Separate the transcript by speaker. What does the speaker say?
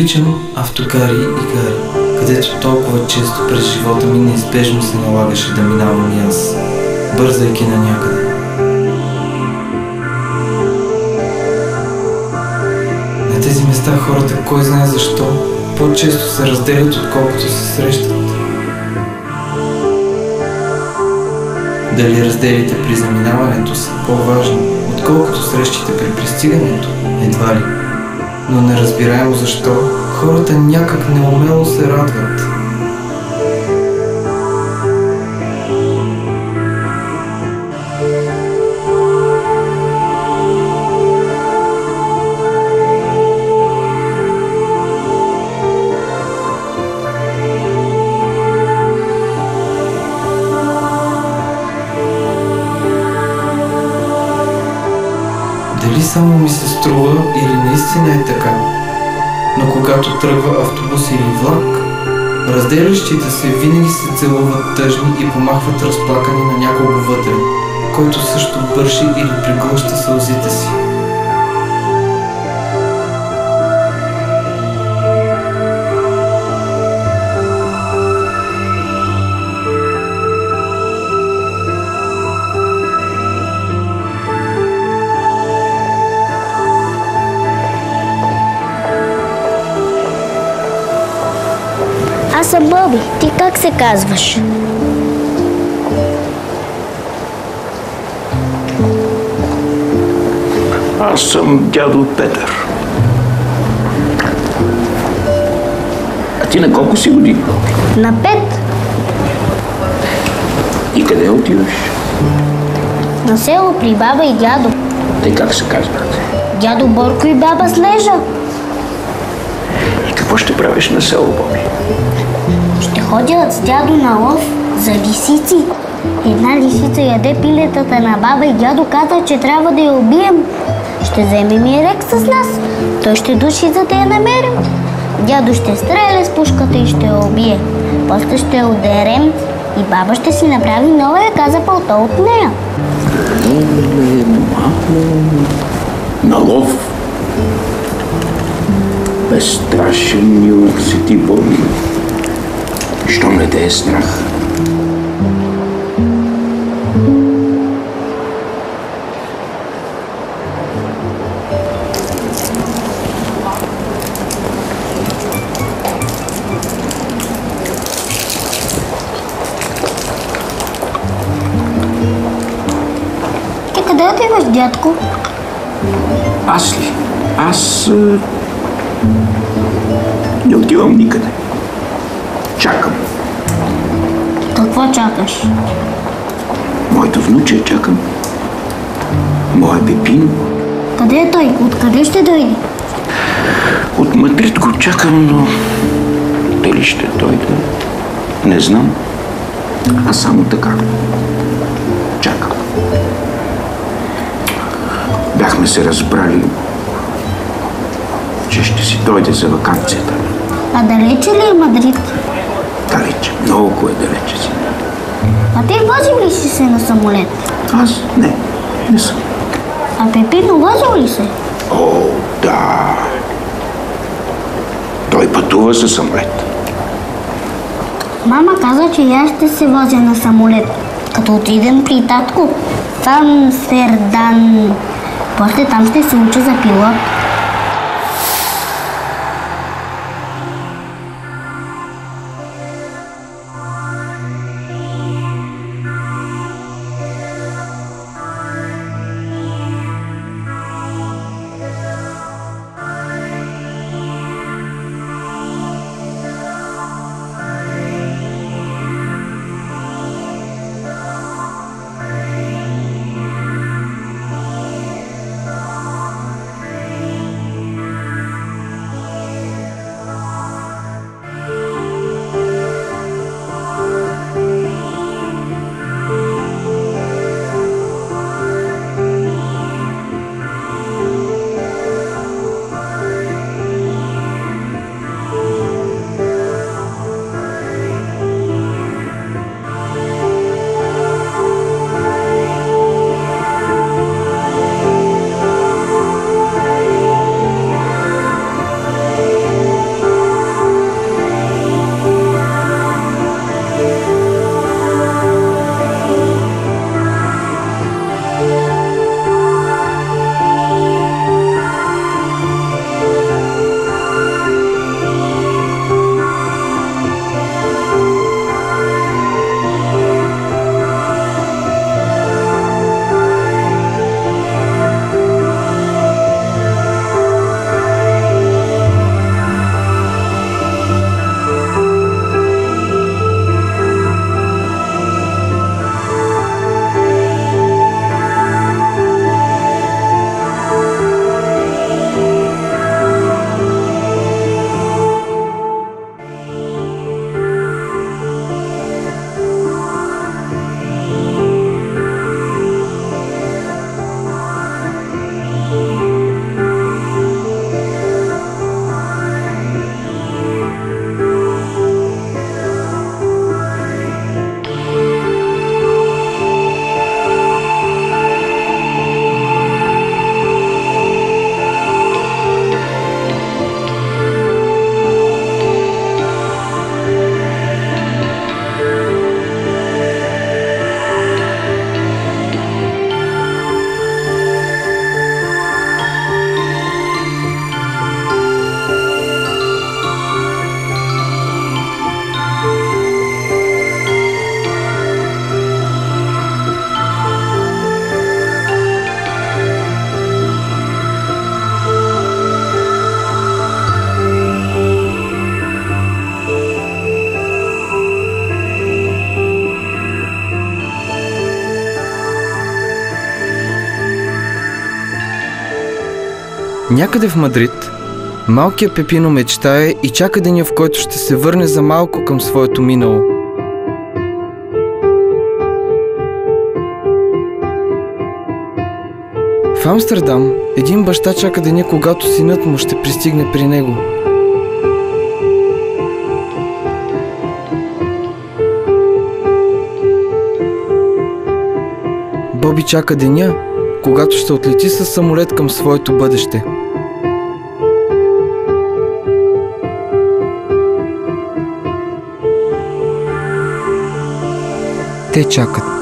Speaker 1: наричам автогари и гари, където толкова често през живота ми неизбежно се налагаше да минавам и аз, бързайки на някъде. На тези места хората, кой знае защо, по-често се разделят, отколкото се срещат. Дали разделите при заминаването са по-важни, отколкото срещите при пристигането? Едва ли. Но неразбираемо защо, хората някак неумело се радват. Дали само ми се струва или наистина е така? Но когато тръгва автобус или влак, разделящите се винаги се целуват тъжни и помахват разплакани на някого вътре, който също бърши или приглъща сълзите си.
Speaker 2: Аз съм Боби. Ти как се казваш?
Speaker 3: Аз съм дядо Петър. А ти на колко си години?
Speaker 2: На 5.
Speaker 3: И къде отиваш?
Speaker 2: На село при баба и дядо.
Speaker 3: Те как се казват?
Speaker 2: Дядо Борко и баба Снежа.
Speaker 3: И какво ще правиш на село, Боби?
Speaker 2: Ще ходят с дядо на лов за лисици. Една лисица яде пилетата на баба и дядо каза, че трябва да я убием. Ще вземем и Рекс с нас. Той ще души, за да я намерим. Дядо ще стреля с пушката и ще я убие. После ще я удерем и баба ще си направи нова яка за пълто от нея.
Speaker 3: На лов? Безстрашен юнак си ти, Боби. Щом не те е страх?
Speaker 2: Ти къде отиваш, дядко?
Speaker 3: Аз ли? Аз не отивам никъде. Чакам.
Speaker 2: Какво чакаш?
Speaker 3: Моето внуче чакам. Моя Пепин.
Speaker 2: Къде е той? Откъде ще дойде?
Speaker 3: От Мадрид го чакам, но дали ще дойде? Не знам. Аз само така чакам. Бяхме се разбрали, че ще си дойде за ваканцията.
Speaker 2: А далече ли е Мадрид?
Speaker 3: Далече, много е далече си.
Speaker 2: А ти возил ли си се на самолет?
Speaker 3: Аз не съм.
Speaker 2: А Пепино возил ли се?
Speaker 3: О, да. Той пътува със самолет.
Speaker 2: Мама каза, че и аз ще се возя на самолет, като отидем при татко в Амстердам. После там ще се уча за пилот.
Speaker 1: Някъде в Мадрид, малкият Пепино мечтае и чака деня, в който ще се върне за малко към своето минало. В Амстердам един баща чака деня, когато синът му ще пристигне при него. Боби чака деня, когато ще отлети със самолет към своето бъдеще. Те чакат.